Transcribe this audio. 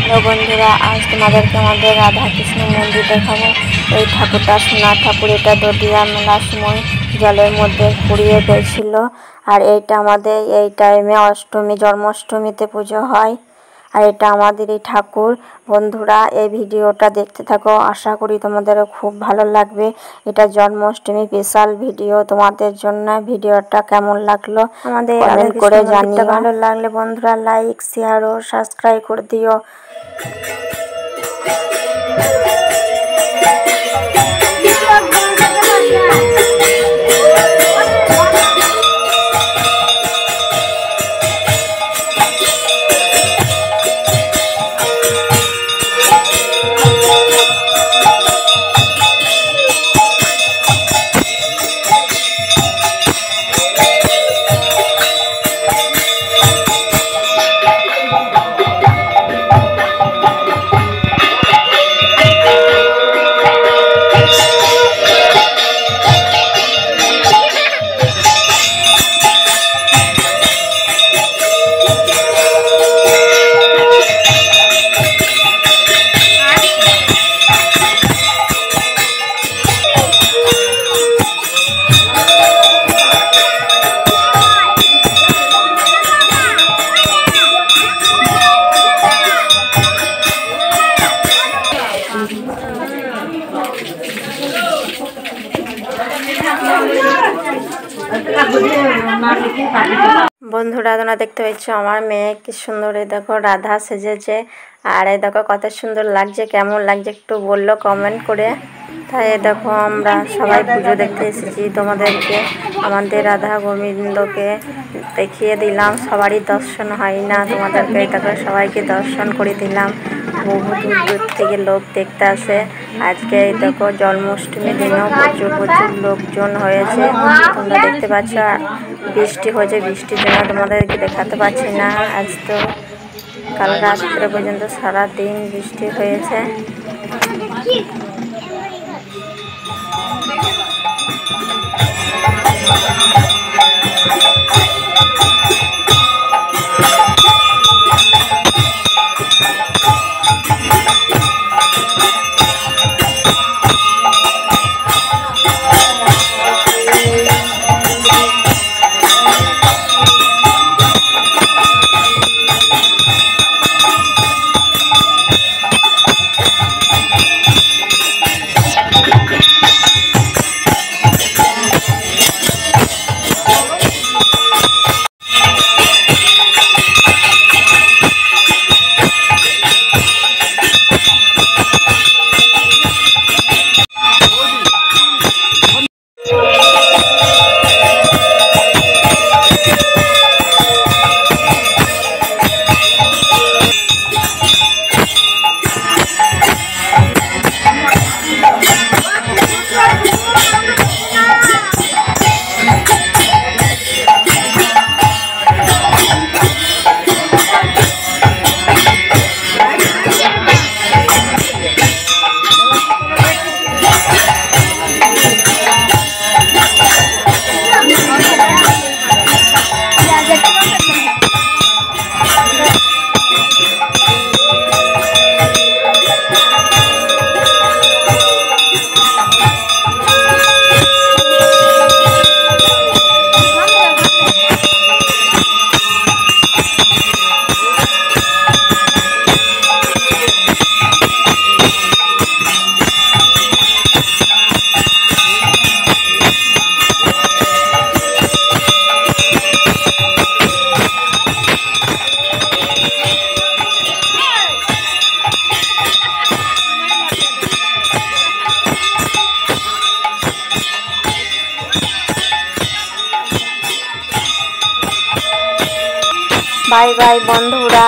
Hello বন্ধুরা, আজ তোমাদেরকে আমাদের রাধা কৃষ্ণ মন্দির দেখাবো। এই ঠাকুরটা সোনার ঠাকুর। এটা দধিয়া মেলার সময় জলের মধ্যে পুড়িয়ে গেছিল। আর এইটা আমাদের এই টাইমে অষ্টমী জন্মাষ্টমীতে পুজো হয়। আর এটা আমাদের এই ঠাকুর। বন্ধুরা, এই ভিডিওটা দেখতে থাকো, আশা করি তোমাদেরও খুব ভালো লাগবে। এটা জন্মাষ্টমী স্পেশাল ভিডিও তোমাদের জন্য। ভিডিওটা কেমন লাগলো আমাদের কমেন্ট করে জানিও। ভালো লাগলে বন্ধুরা লাইক শেয়ার ও সাবস্ক্রাইব করে দিও। বন্ধুরা, তোমরা দেখতে পাচ্ছ আমার মেয়ে কি সুন্দর দেখো রাধা সেজেছে। আর এই দেখো কত সুন্দর লাগছে। কেমন লাগছে একটু বললো কমেন্ট করে। তাই দেখো আমরা সবাই পুজো দেখতে এসেছি। তোমাদেরকে আমাদের রাধা গোবিন্দকে দেখিয়ে দিলাম। সবারই দর্শন হয় না, তোমাদেরকে দেখো সবাইকে দর্শন করে দিলাম। বহু দূর দূর থেকে লোক দেখতে আসে। আজকে দেখো জন্মাষ্টমীর দিনেও প্রচুর প্রচুর লোকজন হয়েছে। তোমরা দেখতে পাচ্ছ বৃষ্টি হয়েছে। বৃষ্টির জন্য তোমাদেরকে দেখাতে পাচ্ছি না। আজ তো কাল রাত্রে পর্যন্ত সারাদিন বৃষ্টি হয়েছে। বাই বাই বন্ধুরা।